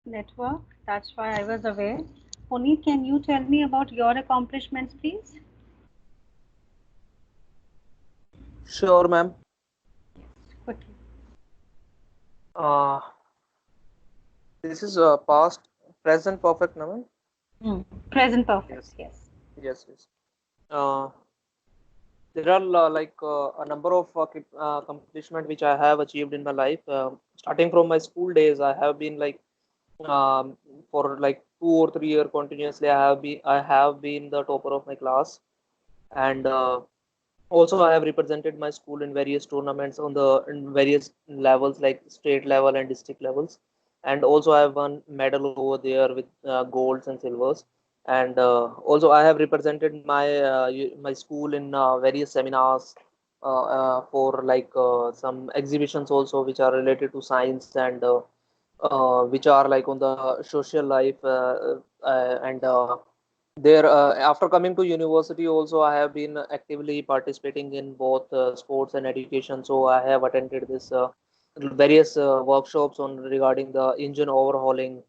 network. That's why I was away. Puneet, can you tell me about your accomplishments, please? Sure, ma'am. Quickly. Uh, this is past, present perfect, no, ma'am? Mm. Present perfect, Yes, yes. yes, yes. Uh, there are a number of accomplishment which I have achieved in my life. Starting from my school days, I have been for like 2 or 3 years continuously. I have been the topper of my class, and also I have represented my school in various tournaments on the in various levels like state level and district levels, and also I have won medal over there with golds and silvers, and also I have represented my school in various seminars for some exhibitions also which are related to science and which are like on the social life and there after coming to university also I have been actively participating in both sports and education, so I have attended this various workshops on regarding the engine overhauling,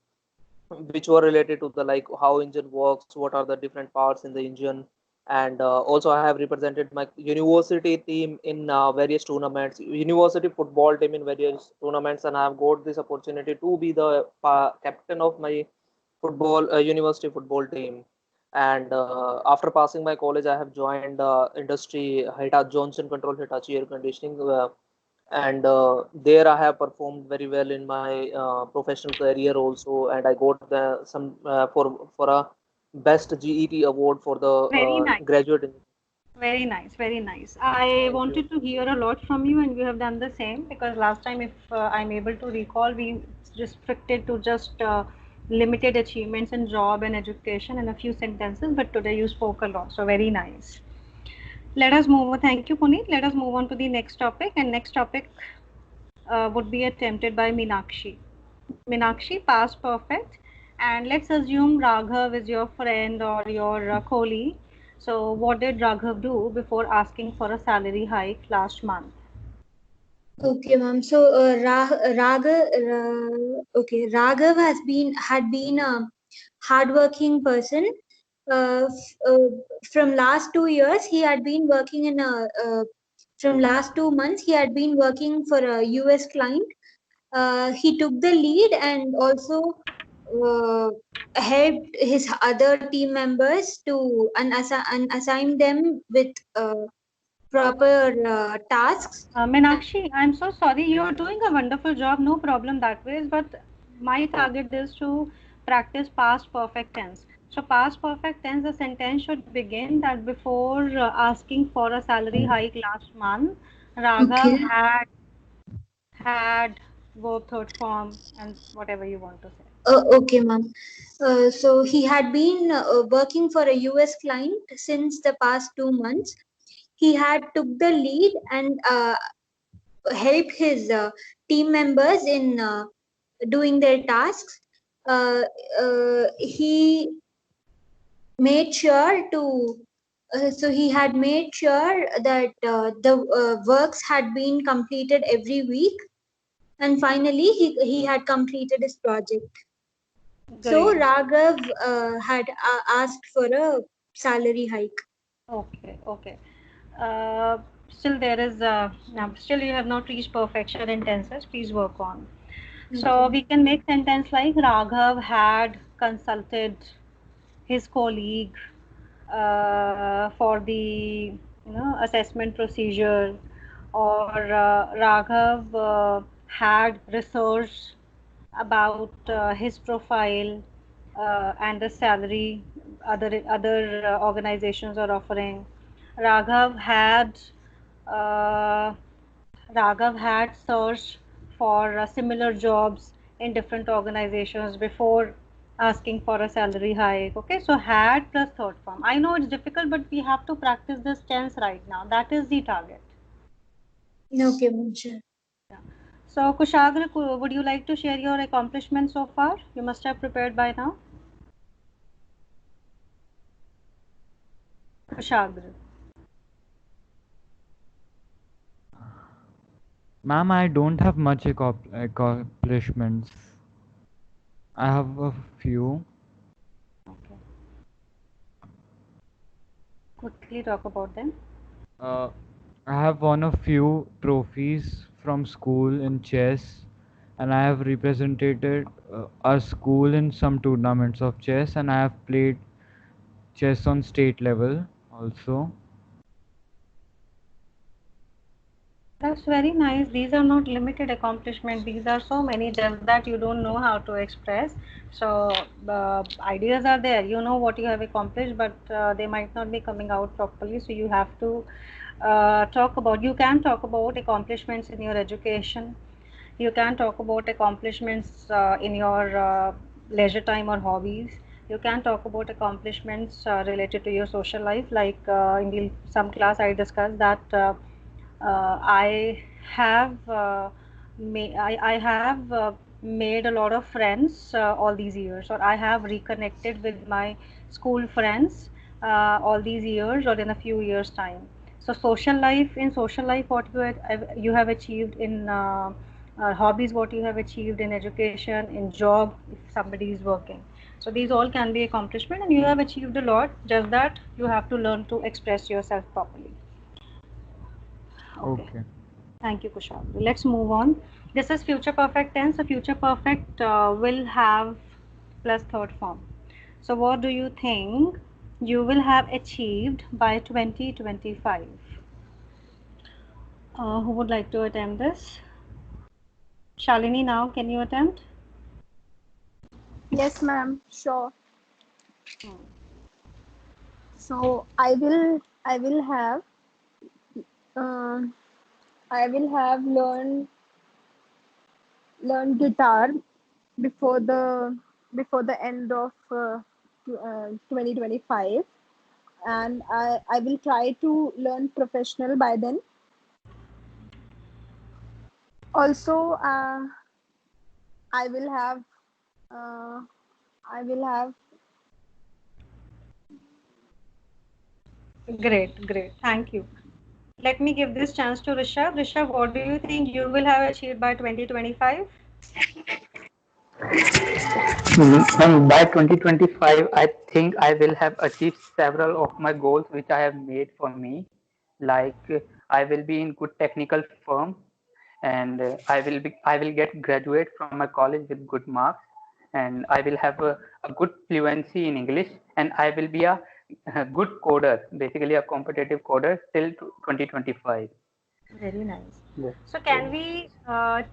which were related to the like how engine works, what are the different parts in the engine, and also I have represented my university team in various tournaments, university football team in various tournaments, and I have got this opportunity to be the captain of my football university football team. And after passing my college, I have joined industry Johnson Control Hitachi Air Conditioning, and there I have performed very well in my professional career also, and I got some for a best GET award for the Very nice. graduate. Very nice, very nice. I Thank you. wanted to hear a lot from you, and you have done the same because last time, if I'm able to recall, we restricted to just limited achievements in job and education in a few sentences, but today you spoke a lot, so very nice. Let us move on. Thank you, Puneet. Let us move on to the next topic, and next topic would be attempted by Meenakshi. Meenakshi, past perfect. And let's assume Raghav is your friend or your colleague. So, what did Raghav do before asking for a salary hike last month? Okay, ma'am. So, Raghav had been a hardworking person. From last 2 years, he had been working in a. From last 2 months, he had been working for a US client. He took the lead and also uh, helped his other team members to unassign them with proper tasks. Meenakshi, I'm so sorry. You're doing a wonderful job. No problem that way. But my target is to practice past perfect tense. So, past perfect tense, the sentence should begin that before asking for a salary hike last month, Raghav Okay. had verb third form and whatever you want to say. Okay, ma'am. So he had been working for a US client since the past 2 months. He had took the lead and helped his team members in doing their tasks. Uh, he made sure to so he had made sure that the works had been completed every week, and finally he had completed his project. So Great. Raghav had asked for a salary hike. Okay, okay. Uh, Still there is now still you have not reached perfection in tenses. Please work on. So Okay. we can make sentence like Raghav had consulted his colleague for the assessment procedure, or Raghav had researched about his profile and the salary other organizations are offering. Raghav had uh, Raghav had searched for similar jobs in different organizations before asking for a salary hike. Okay, so had plus third form. I know it's difficult, but we have to practice this tense right now. That is the target. Okay, ma'am, sure. Yeah. So, Kushagra, would you like to share your accomplishments so far? You must have prepared by now. Kushagra. Ma'am, I don't have much accomplishments. I have a few. Okay. Quickly talk about them. Uh, I have won a few trophies from school in chess, and I have represented our school in some tournaments of chess, and I have played chess on state level also. That's very nice. These are not limited accomplishments. These are so many, just that you don't know how to express. So ideas are there. You know what you have accomplished, but they might not be coming out properly. So you have to talk about. You can talk about accomplishments in your education. You can talk about accomplishments in your leisure time or hobbies. You can talk about accomplishments related to your social life. Like in some class, I discussed that I have I have made a lot of friends all these years, or I have reconnected with my school friends all these years, or in a few years' time. So social life, what you have achieved in hobbies, what you have achieved in education, in job, if somebody is working. So these all can be accomplishment, and you have achieved a lot. Just that you have to learn to express yourself properly. Okay. Okay. Thank you, Kushal. Let's move on. This is future perfect tense. So future perfect will have plus third form. So what do you think you will have achieved by 2025? Who would like to attempt this? Shalini, now can you attempt? Yes, ma'am. Sure. Hmm. So uh, I will have learned guitar before the end of 2025, and I will try to learn professional by then. Also, I will have uh, I will have Great, great. Thank you. Let me give this chance to Rishabh. Rishabh, what do you think you will have achieved by 2025? And by 2025, I think I will have achieved several of my goals which I have made for me. Like I will be in good technical firm, and I will get graduate from my college with good marks, and I will have a good fluency in English, and I will be a good coder, basically a competitive coder till 2025. Very nice. Yes. So can we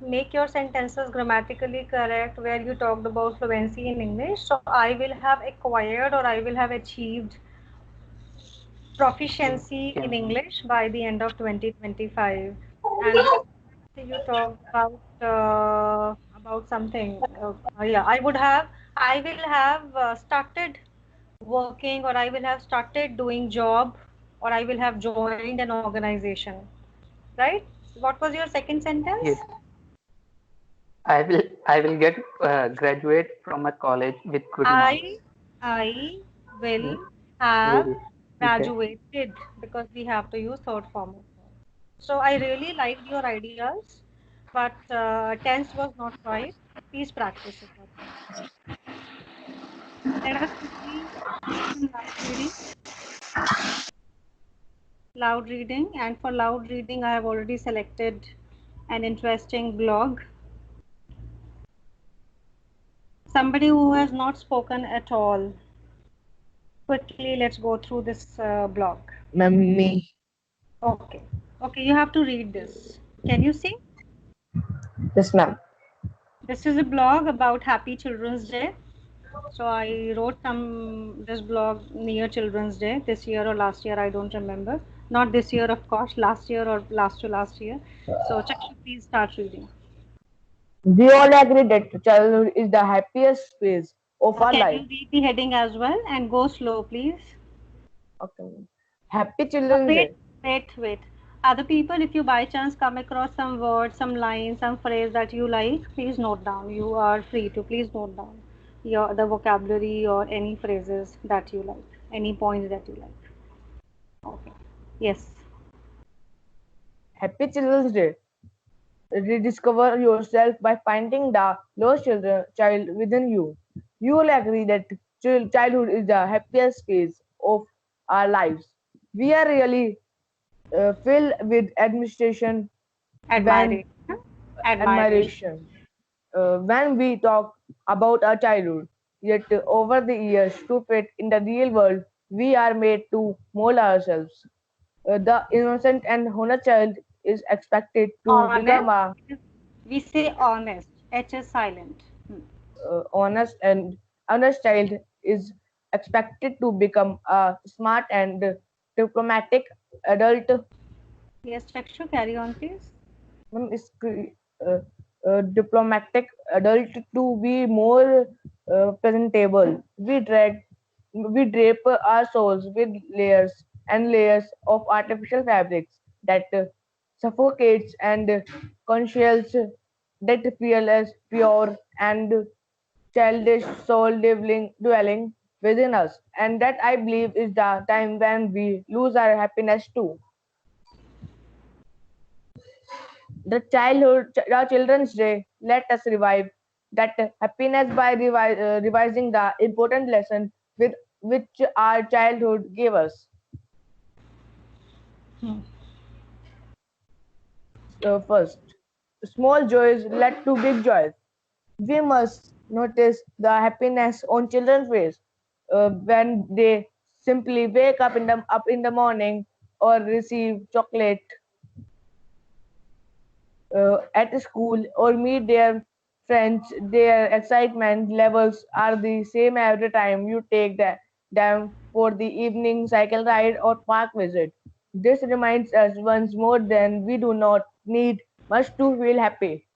make your sentences grammatically correct where you talked about fluency in English? So I will have acquired, or I will have achieved proficiency in Can English by the end of 2025. And you talked about something. Yeah, I will have started working, or I will have started doing job, or I will have joined an organization. Right? What was your second sentence? yes. I will get graduate from a college with good marks. I I will Yes, have will get. graduated, because we have to use third form of verb. So I really liked your ideas, but tense was not right. Please practice it at home. Let us quickly do some loud reading. Loud reading, and for loud reading, I have already selected an interesting blog. Somebody who has not spoken at all. Quickly, let's go through this blog. Ma'am, me. Okay. Okay, you have to read this. Can you see? Yes, ma'am. This is a blog about Happy Children's Day. So I wrote this blog near Children's Day this year or last year, I don't remember. Not this year, of course, last year or last to last year. So Chakshi, please start reading. We all agree that childhood is the happiest phase of our Can life. you read the heading as well and go slow, please? Okay, ma'am. Happy Children's Wait, Day. wait. Other people, if you by chance come across some word, some line, some phrase that you like, please note down. You are free to please note down the vocabulary or any phrases that you like, any points that you like. Okay. Yes. Happy Children's Day. rediscover yourself by finding the lost child within you. You will agree that childhood is the happiest phase of our lives. We are really filled with administration when Admiration. Admiration. admiration when we talk about our childhood. Yet over the years, to fit in the real world, we are made to mold ourselves. The innocent and honest child is expected to become Honest. a We say honest. H is silent. honest and honest child is expected to become a smart and diplomatic adult. Yes, Chakshu, carry on, please. Is uh, diplomatic adult to be more presentable. We drape our souls with layers and layers of artificial fabrics that suffocates and conscious that fearless, pure and childish soul dwelling within us. And that I believe is the time when we lose our happiness too. The Children's Day, let us revive that happiness by revising the important lesson with which our childhood gave us. Hmm. First, small joys led to big joys. We must notice the happiness on children's face when they simply wake up in the morning or receive chocolate at school or meet their friends, their excitement levels are the same every time you take them for the evening cycle ride or park visit. This reminds us once more that we do not need much to feel happy.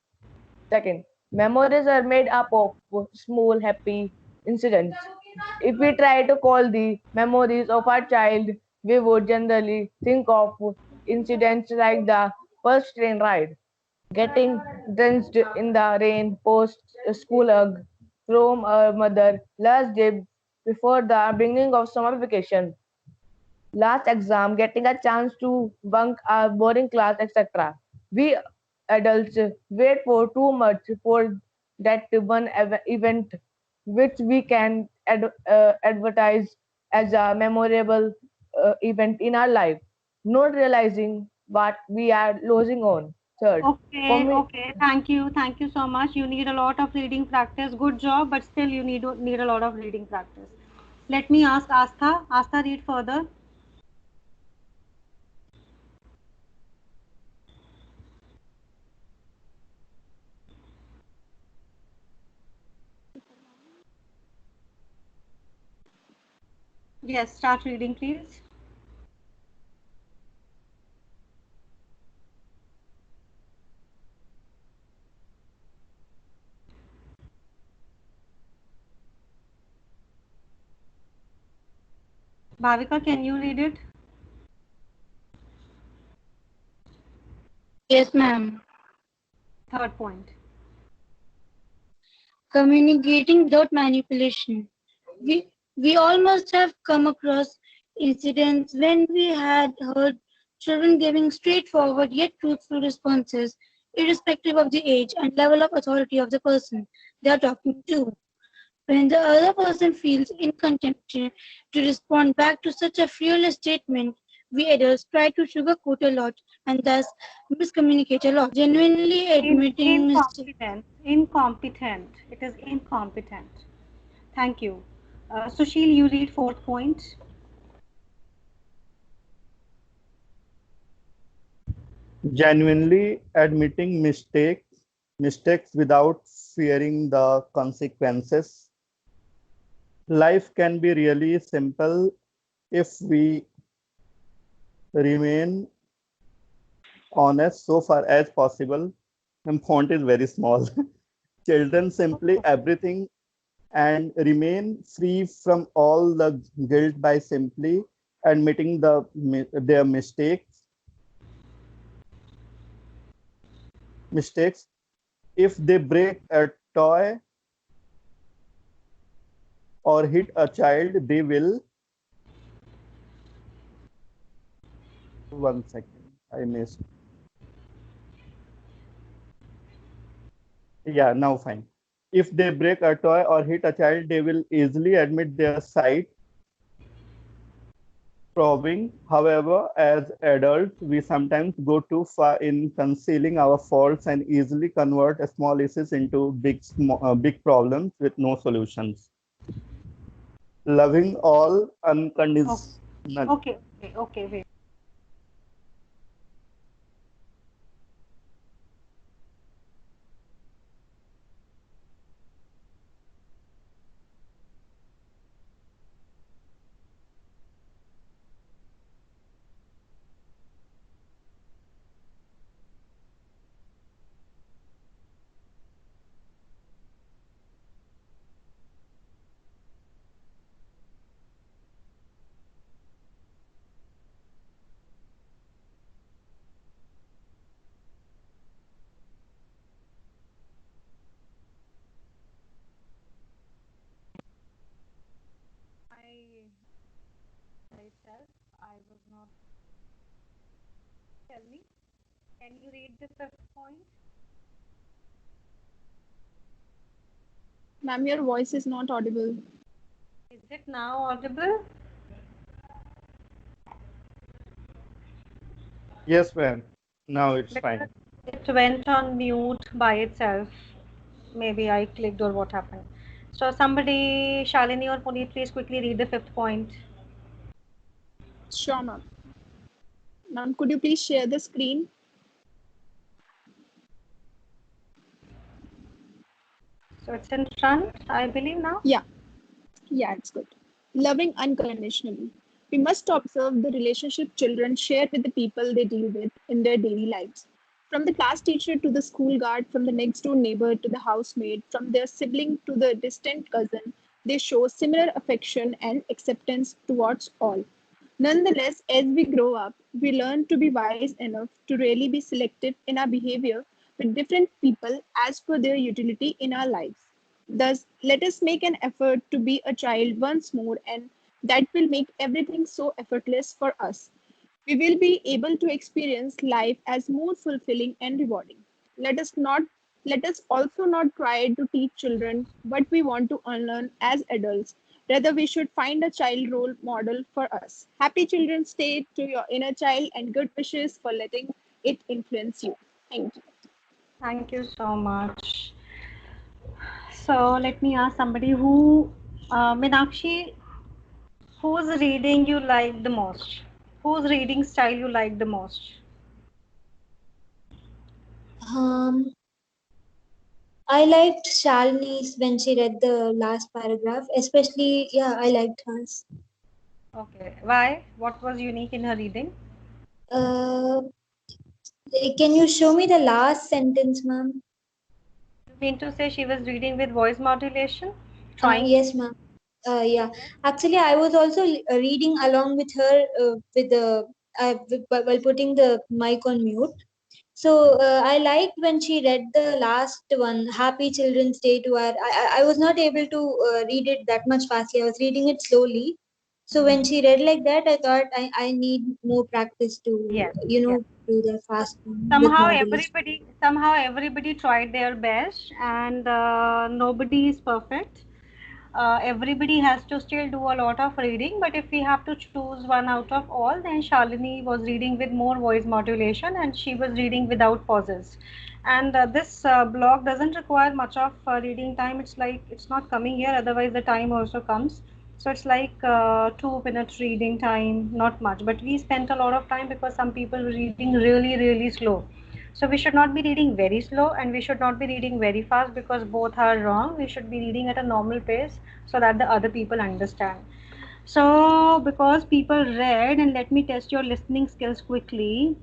Second, memories are made up of small happy incidents. If we try to call the memories of our child, we would generally think of incidents like the first train ride, getting drenched in the rain post school hug from our mother last day before the beginning of summer vacation, last exam, getting a chance to bunk a boring class, etc. We adults wait for too much for that one event which we can advertise as a memorable event in our life, not realizing what we are losing on. Third, for Okay, me, okay. Thank you. Thank you so much. You need a lot of reading practice. Good job, but still you need a lot of reading practice. Let me ask Astha. Astha, read further. Yes, start reading, please. Bhavika, can you read it? Yes, ma'am. Third point. Communicating without manipulation. We all must have come across incidents when we had heard children giving straightforward yet truthful responses, irrespective of the age and level of authority of the person they are talking to. When the other person feels in contempt to respond back to such a fearless statement, we adults try to sugarcoat a lot and thus miscommunicate a lot, genuinely admitting mistakes. Incompetent. Incompetent. It is incompetent. Thank you. Sushil, you read fourth point. Genuinely admitting mistakes without fearing the consequences. Life can be really simple if we remain honest so far as possible. And font is very small. Children simply everything and remain free from all the guilt by simply admitting their mistakes. If they break a toy or hit a child, they will. One second, I missed. Yeah, now fine. If they break a toy or hit a child, they will easily admit their side, probing. However, as adults, we sometimes go too far in concealing our faults and easily convert small issues into big problems with no solutions. Loving all Okay, unconditional. okay, wait. I myself, I was not. Tell me, can you read the fifth point? Ma'am, your voice is not audible. Is it now audible? Yes, ma'am. Now it's Because fine. it went on mute by itself. Maybe I clicked or what happened. So somebody, Shalini or Puneet, please quickly read the fifth point. Sure, ma'am. Ma'am, could you please share the screen? So it's in front, I believe now. Yeah, it's good. Loving unconditionally. We must observe the relationship children share with the people they deal with in their daily lives. From the class teacher to the school guard, from the next door neighbor to the housemaid, from their sibling to the distant cousin, they show similar affection and acceptance towards all. Nonetheless, as we grow up, we learn to be wise enough to really be selective in our behavior with different people as per their utility in our lives. Thus, let us make an effort to be a child once more, and that will make everything so effortless for us. We will be able to experience life as more fulfilling and rewarding. Let us not let us also not try to teach children what we want to unlearn as adults. Rather, we should find a child role model for us. Happy Children's Day to your inner child and good wishes for letting it influence you. Thank you. Thank you so much. So let me ask somebody who, Minakshi, whose reading you like the most? Whose reading style you like the most? Um, I liked Shalini's when she read the last paragraph, especially, yeah, I liked hers. Okay. Why? What was unique in her reading? Uh, can you show me the last sentence, ma'am? You mean to say she was reading with voice modulation? Trying to. Yes, ma'am. Yeah, actually, I was also reading along with her with the while putting the mic on mute. So I liked when she read the last one, Happy Children's Day to her. I was not able to read it that much fastly. I was reading it slowly. So when she read like that, I thought I need more practice to, Yes, yes. do the fast one with Somehow modulation. everybody tried their best, and nobody is perfect. Everybody has to still do a lot of reading, but if we have to choose one out of all, then Shalini was reading with more voice modulation and she was reading without pauses. And this blog doesn't require much of reading time. It's like it's not coming here, otherwise the time also comes. So it's like 2 minutes reading time, not much. But we spent a lot of time because some people were reading really, really slow. So we should not be reading very slow and we should not be reading very fast because both are wrong. We should be reading at a normal pace so that the other people understand. So because people read, and let me test your listening skills quickly,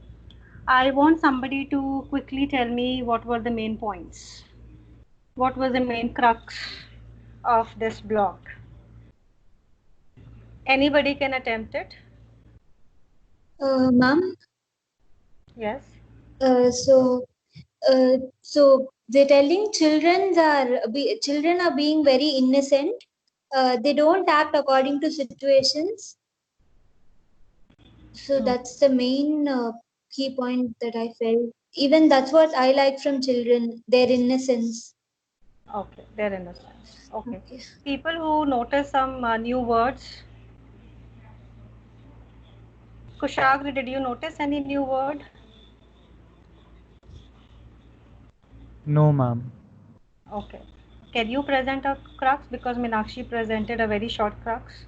I want somebody to quickly tell me what were the main points. What was the main crux of this blog? Anybody can attempt it. Ma'am, Yes. uh, so so they're telling children are being very innocent. They don't act according to situations. So that's the main key point that I felt Even that's what I like from children, their innocence. Okay, their innocence. Okay. Okay. People who notice some new words. Kushagra, did you notice any new word? No, ma'am. Okay. Can you present a crux? Because Meenakshi presented a very short crux.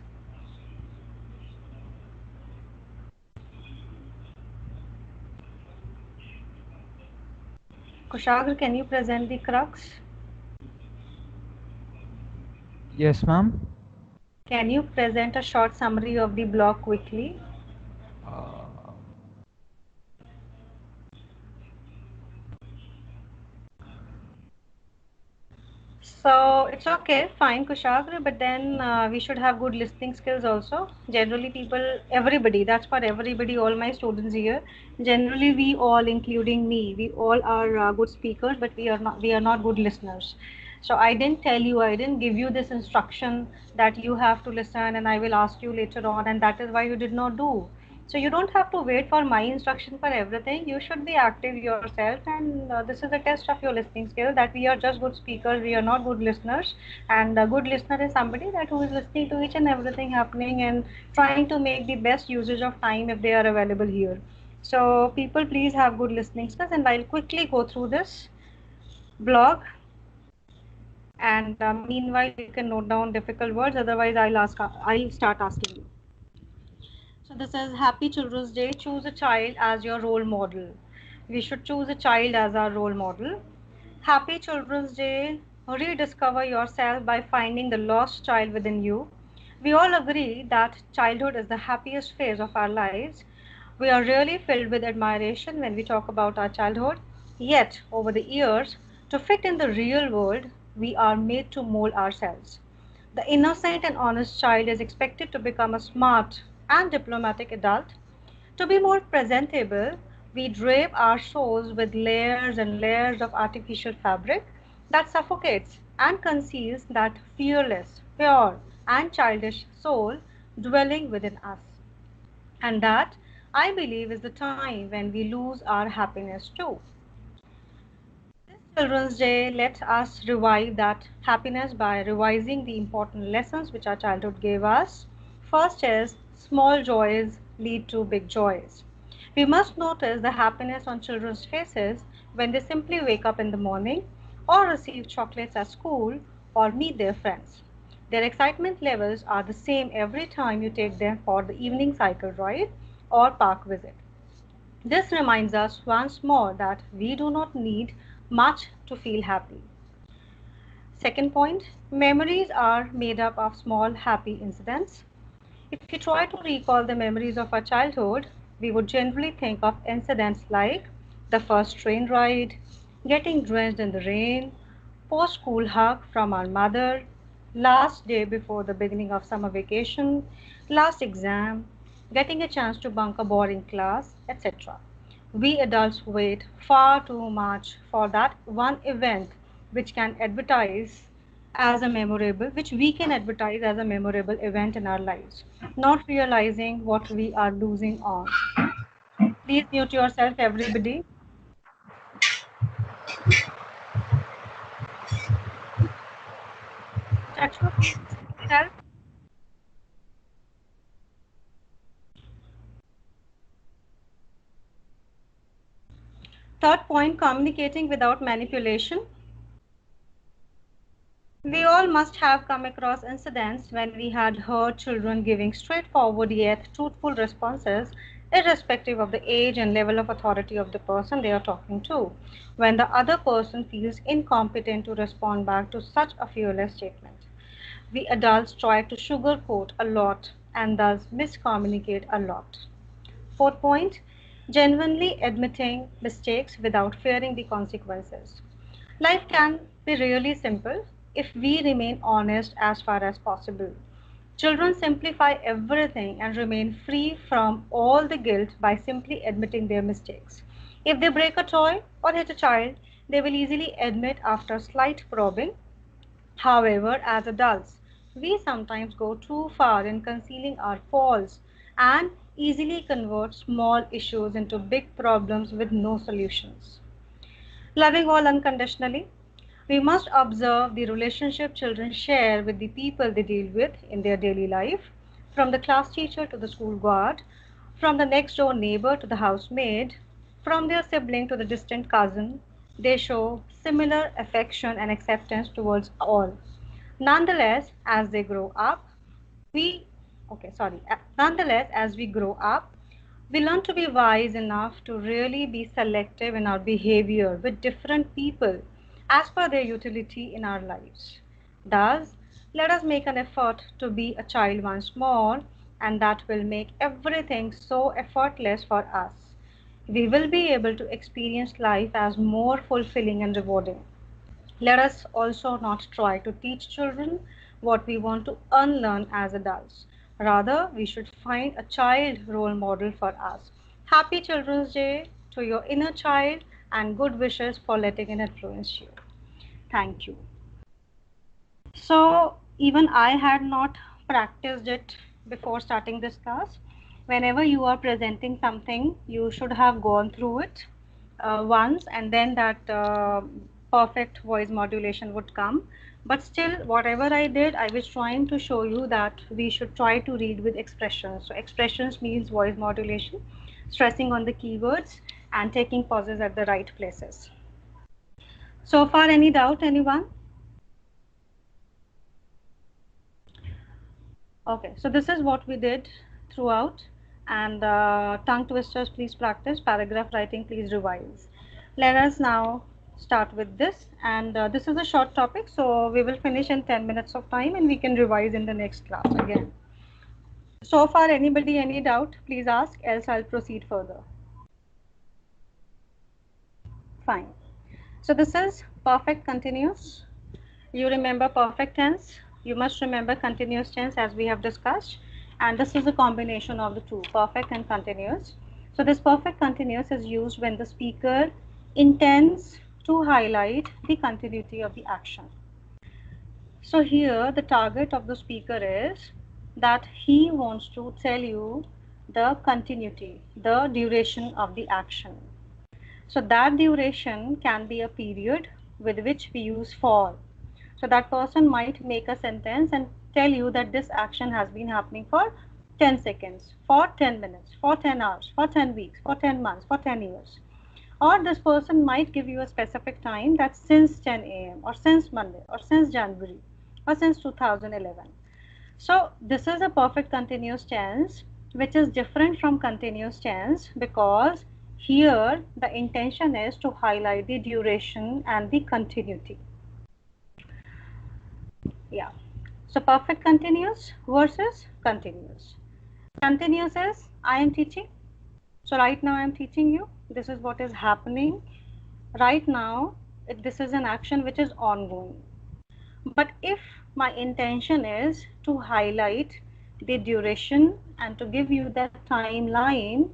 Kushagra, can you present the crux? Yes, ma'am. Can you present a short summary of the block quickly? So it's okay, fine, Kushagra, but then we should have good listening skills also. Generally, people, everybody, that's for everybody, all my students here. Generally, we all, including me, we all are good speakers, but we are not good listeners. So I didn't tell you, I didn't give you this instruction that you have to listen, and I will ask you later on, and that is why you did not do. So you don't have to wait for my instruction for everything. You should be active yourself, and this is a test of your listening skill. That we are just good speakers, we are not good listeners. And a good listener is somebody that who is listening to each and everything happening and trying to make the best usage of time if they are available here. So people, please have good listening skills, and I'll quickly go through this blog. And meanwhile, you can note down difficult words. Otherwise, I'll start asking you. So this is Happy Children's Day. Choose a child as your role model. We should choose a child as our role model. Happy Children's Day. Rediscover yourself by finding the lost child within you. We all agree that childhood is the happiest phase of our lives. We are really filled with admiration when we talk about our childhood. Yet, over the years, to fit in the real world, we are made to mold ourselves. The innocent and honest child is expected to become a smart and diplomatic adult. To be more presentable, we drape our souls with layers and layers of artificial fabric that suffocates and conceals that fearless, pure, and childish soul dwelling within us. And that, I believe, is the time when we lose our happiness too. This Children's Day lets us revive that happiness by revising the important lessons which our childhood gave us. First is small joys lead to big joys. We must notice the happiness on children's faces when they simply wake up in the morning or receive chocolates at school or meet their friends. Their excitement levels are the same every time you take them for the evening cycle ride or park visit. This reminds us once more that we do not need much to feel happy. Second point, memories are made up of small happy incidents. If you try to recall the memories of our childhood, we would generally think of incidents like the first train ride, getting drenched in the rain, post-school hug from our mother, last day before the beginning of summer vacation, last exam, getting a chance to bunk a boring class, etc. We adults wait far too much for that one event which can advertise as a memorable, which we can advertise as a memorable event in our lives, not realizing what we are losing on. Please mute yourself, everybody. Chakshu, please mute yourself. Third point, communicating without manipulation. We all must have come across incidents when we had heard children giving straightforward yet truthful responses, irrespective of the age and level of authority of the person they are talking to, when the other person feels incompetent to respond back to such a fearless statement. We adults try to sugarcoat a lot and thus miscommunicate a lot. Fourth point, genuinely admitting mistakes without fearing the consequences. Life can be really simple if we remain honest as far as possible. Children simplify everything and remain free from all the guilt by simply admitting their mistakes. If they break a toy or hit a child, they will easily admit after slight probing. However, as adults, we sometimes go too far in concealing our faults and easily convert small issues into big problems with no solutions. Loving all unconditionally, we must observe the relationship children share with the people they deal with in their daily life, from the class teacher to the school guard, from the next door neighbor to the housemaid, from their sibling to the distant cousin. They show similar affection and acceptance towards all. Nonetheless, as they grow up, we nonetheless, as we grow up, we learn to be wise enough to really be selective in our behavior with different people as per their utility in our lives. Thus, let us make an effort to be a child once more, and that will make everything so effortless for us. We will be able to experience life as more fulfilling and rewarding. Let us also not try to teach children what we want to unlearn as adults. Rather, we should find a child role model for us. Happy Children's Day to your inner child and good wishes for letting it influence you. Thank you. So, even I had not practiced it before starting this class. Whenever you are presenting something, you should have gone through it once, and then that perfect voice modulation would come. But still, whatever I did, I was trying to show you that we should try to read with expressions. So expressions means voice modulation, stressing on the keywords and taking pauses at the right places. So far, any doubt, anyone? Okay, so this is what we did throughout, and tongue twisters, please practice. Paragraph writing, please revise. Let us now start with this, and this is a short topic, so we will finish in 10 minutes of time, and we can revise in the next class again. So far, anybody, any doubt, please ask, else I'll proceed further. Fine. So this is perfect continuous. You remember perfect tense. You must remember continuous tense as we have discussed. And this is a combination of the two, perfect and continuous. So this perfect continuous is used when the speaker intends to highlight the continuity of the action. So here the target of the speaker is that he wants to tell you the continuity, the duration of the action. So that duration can be a period with which we use for. So that person might make a sentence and tell you that this action has been happening for 10 seconds, for 10 minutes, for 10 hours, for 10 weeks, for 10 months, for 10 years. Or this person might give you a specific time that since 10 a.m. or since Monday or since January or since 2011. So this is a perfect continuous tense, which is different from continuous tense because here the intention is to highlight the duration and the continuity. Yeah. So perfect continuous versus continuous. Continuous is I am teaching. So right now I am teaching you. This is what is happening. Right now, this is an action which is ongoing. But if my intention is to highlight the duration and to give you that timeline,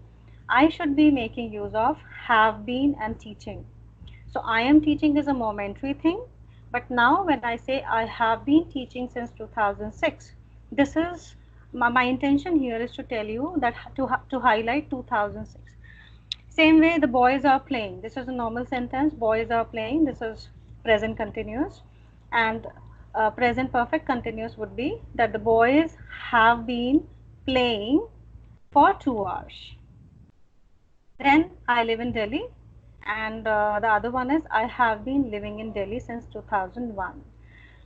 I should be making use of have been and teaching. So I am teaching is a momentary thing. But now when I say I have been teaching since 2006, this is my intention here is to tell you that to highlight 2006. Same way the boys are playing. This is a normal sentence. Boys are playing. This is present continuous. And present perfect continuous would be that the boys have been playing for 2 hours. Then I live in Delhi. And the other one is I have been living in Delhi since 2001.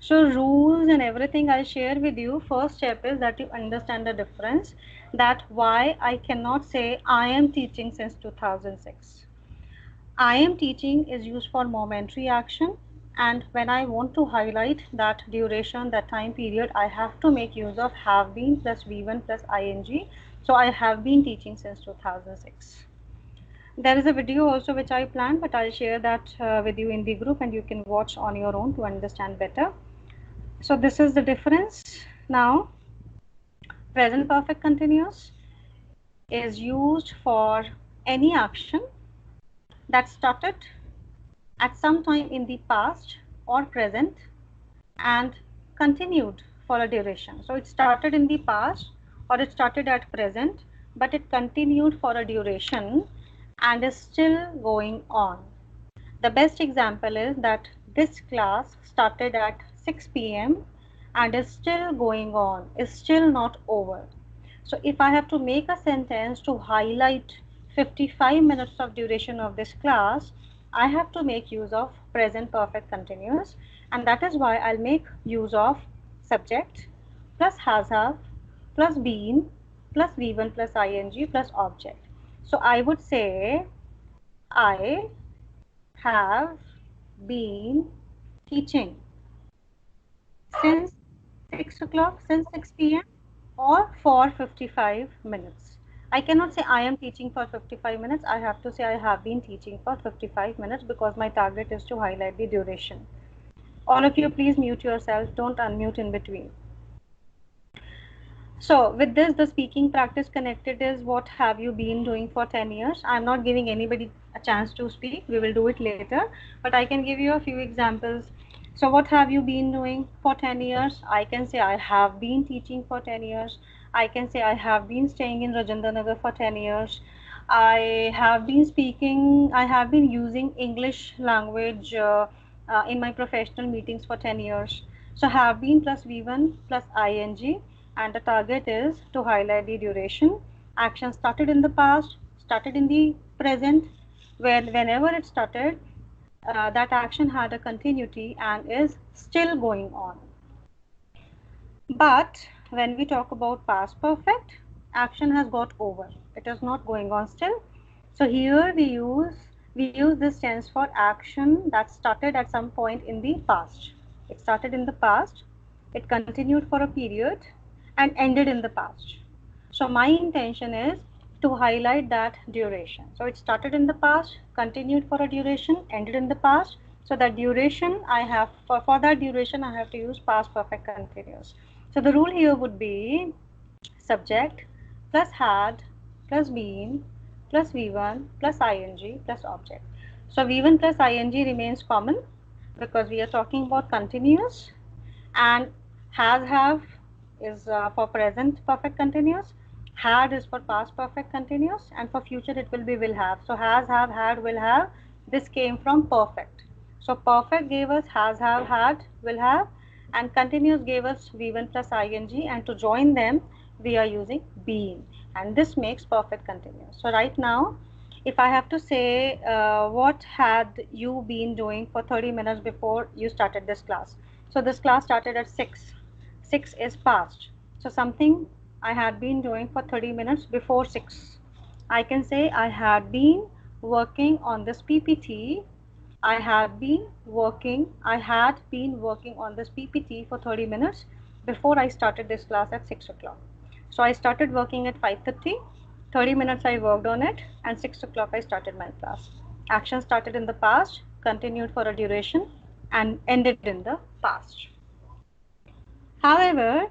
So rules and everything I'll share with you. First step is that you understand the difference, that why I cannot say I am teaching since 2006. I am teaching is used for momentary action, and when I want to highlight that duration, that time period, I have to make use of have been plus V1 plus ing. So I have been teaching since 2006. There is a video also which I planned, but I'll share that with you in the group and you can watch on your own to understand better. So this is the difference. Now, present perfect continuous is used for any action that started at some time in the past or present and continued for a duration. So it started in the past or it started at present, but it continued for a duration and is still going on. The best example is that this class started at 6 p.m. and is still going on, is still not over. So if I have to make a sentence to highlight 55 minutes of duration of this class, I have to make use of present perfect continuous, and that is why I'll make use of subject plus has have plus been plus V1 plus ing plus object. So I would say I have been teaching since 6 o'clock, since 6 p.m. or for 55 minutes. I cannot say I am teaching for 55 minutes. I have to say I have been teaching for 55 minutes because my target is to highlight the duration. All of you, please mute yourself. Don't unmute in between. So with this, the speaking practice connected is what have you been doing for 10 years. I'm not giving anybody a chance to speak. We will do it later, but I can give you a few examples. So what have you been doing for 10 years? I can say I have been teaching for 10 years. I can say I have been staying in Rajendra Nagar for 10 years. I have been speaking, I have been using English language in my professional meetings for 10 years. So have been plus V1 plus ing, and the target is to highlight the duration. Action started in the past, started in the present, whenever it started, that action had a continuity and is still going on. But when we talk about past perfect, action has got over. It is not going on still. So here we use this tense for action that started at some point in the past. It started in the past, it continued for a period and ended in the past. So my intention is to highlight that duration. So it started in the past, continued for a duration, ended in the past. So that duration I have, for that duration I have to use past perfect continuous. So the rule here would be subject plus had plus been plus V1 plus ing plus object. So V1 plus ing remains common because we are talking about continuous, and has have is for present perfect continuous, had is for past perfect continuous, and for future it will be will have. So has have, had, will have, this came from perfect. So perfect gave us has have, had, will have, and continuous gave us V1 plus ing, and to join them we are using been, and this makes perfect continuous. So right now, if I have to say what had you been doing for 30 minutes before you started this class. So this class started at 6. 6 is past. So something I had been doing for 30 minutes before 6. I can say I had been working on this PPT. I had been working on this PPT for 30 minutes before I started this class at 6 o'clock. So I started working at 5:30. 30 minutes I worked on it, and 6 o'clock I started my class. Action started in the past, continued for a duration, and ended in the past. However,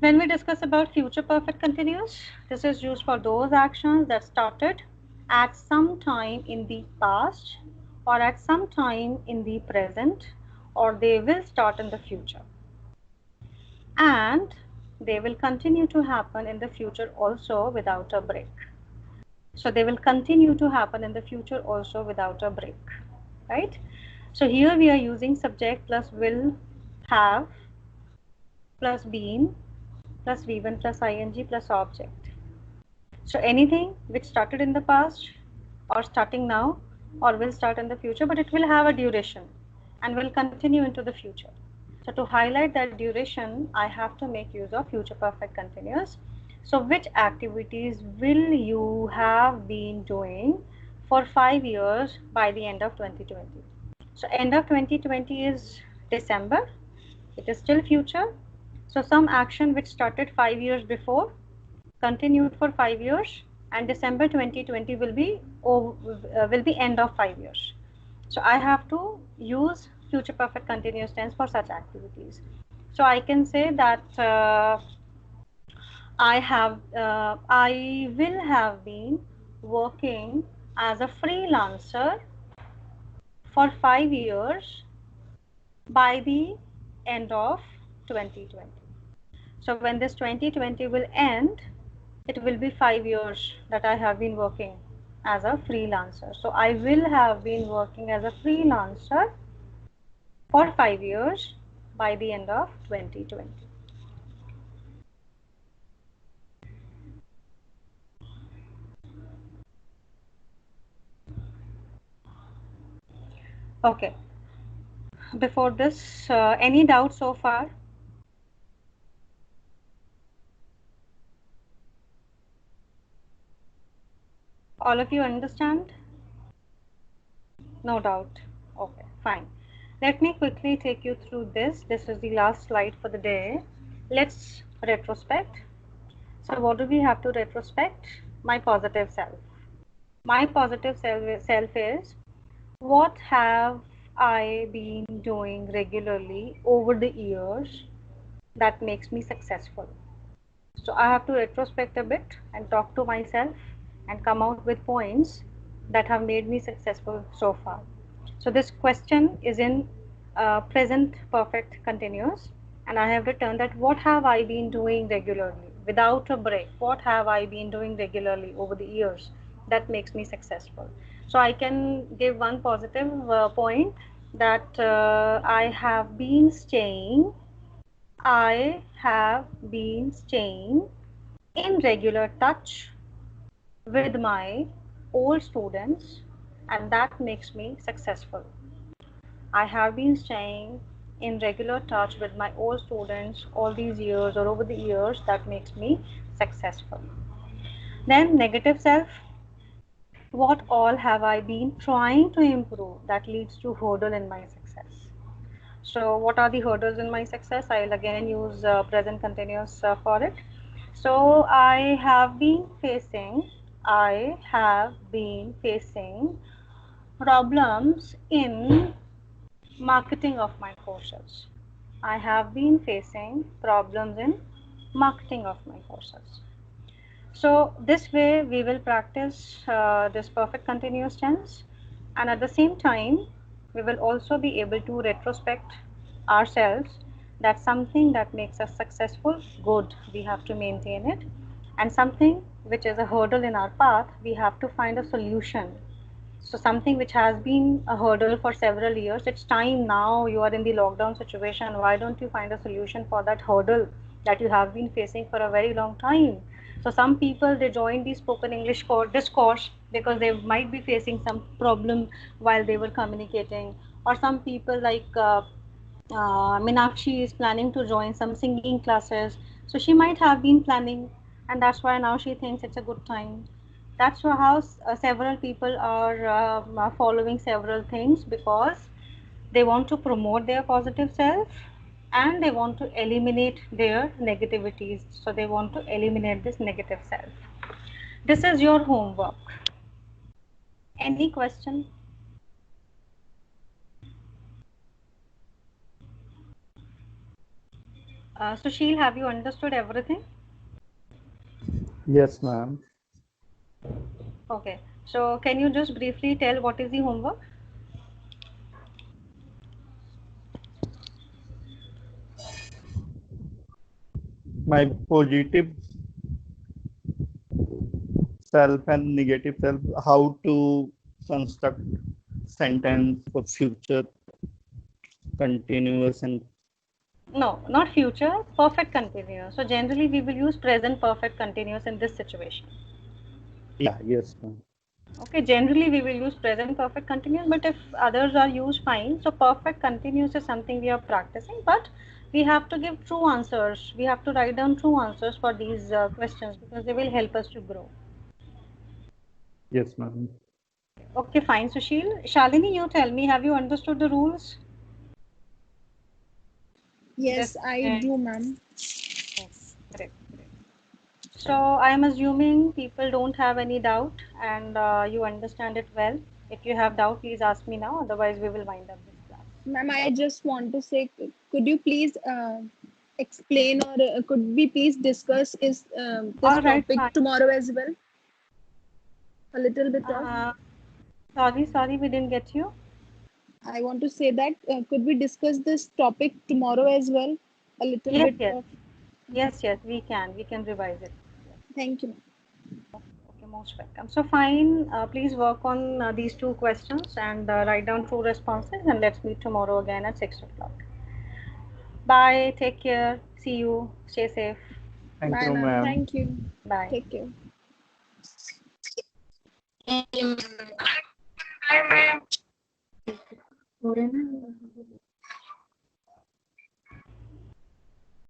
when we discuss about future perfect continuous, this is used for those actions that started at some time in the past or at some time in the present, or they will start in the future. And they will continue to happen in the future also without a break. So they will continue to happen in the future also without a break, right? So here we are using subject plus will have plus been plus V1 plus ing plus object. So anything which started in the past or starting now or will start in the future, but it will have a duration and will continue into the future. So to highlight that duration, I have to make use of future perfect continuous. So which activities will you have been doing for 5 years by the end of 2020? So end of 2020 is December. It is still future. So some action which started 5 years before, continued for 5 years, and December 2020 will be end of 5 years. So I have to use future perfect continuous tense for such activities. So I can say that I will have been working as a freelancer for 5 years by the end of 2020. So when this 2020 will end, it will be 5 years that I have been working as a freelancer. So I will have been working as a freelancer for 5 years by the end of 2020. Okay. Before this, any doubts so far? All of you understand? No doubt. Okay, fine. Let me quickly take you through this. This is the last slide for the day. Let's retrospect. So what do we have to retrospect? My positive self. My positive self is, what have I been doing regularly over the years that makes me successful? So I have to retrospect a bit and talk to myself and come out with points that have made me successful so far. So this question is in present perfect continuous, and I have written that what have I been doing regularly without a break? What have I been doing regularly over the years that makes me successful? So I can give one positive point, that I have been staying in regular touch with my old students, and that makes me successful. I have been staying in regular touch with my old students all these years or over the years, that makes me successful. Then negative self, what all have I been trying to improve that leads to hurdle in my success? So what are the hurdles in my success? I will again use present continuous for it. So I have been facing problems in marketing of my courses. I have been facing problems in marketing of my courses. So this way we will practice this perfect continuous tense, and at the same time we will also be able to retrospect ourselves, that something that makes us successful, good, we have to maintain it, and something which is a hurdle in our path, we have to find a solution. So something which has been a hurdle for several years, it's time now, you are in the lockdown situation, why don't you find a solution for that hurdle that you have been facing for a very long time? So some people, they join the spoken English course because they might be facing some problem while they were communicating, or some people like Minakshi is planning to join some singing classes. So she might have been planning, and that's why now she thinks it's a good time. That's how several people are following several things, because they want to promote their positive self and they want to eliminate their negativities. So they want to eliminate this negative self. This is your homework. Any question? Sushil, have you understood everything? Yes, ma'am. Okay. So can you just briefly tell what is the homework? My positive self and negative self, how to construct sentence for future continuous and No, not future, perfect continuous. So generally we will use present perfect continuous in this situation. yes, ma'am. Okay, generally we will use present perfect continuous, but if others are used, fine. So perfect continuous is something we are practicing, but we have to give true answers. We have to write down true answers for these questions, because they will help us to grow. Yes, ma'am. Okay, fine, Sushil. Shalini, you tell me, have you understood the rules? Yes, This I do, ma'am. Correct. So I am assuming people don't have any doubt, and you understand it well. If you have doubt, please ask me now. Otherwise, we will wind up this class. Ma'am, I just want to say, could you please explain, or could we please discuss this All right, topic fine. tomorrow as well? A little bit of. Sorry, we didn't get you. I want to say that could we discuss this topic tomorrow as well? A little bit Yes. of. Yes, we can. We can revise it. Thank you. Okay, most welcome. So fine, please work on these two questions and write down true responses, and let's meet tomorrow again at 6 o'clock. Bye, take care, see you, stay safe. Thank Bye, you, ma'am. ma'am. Thank you. Bye. Take care. Bye, ma'am.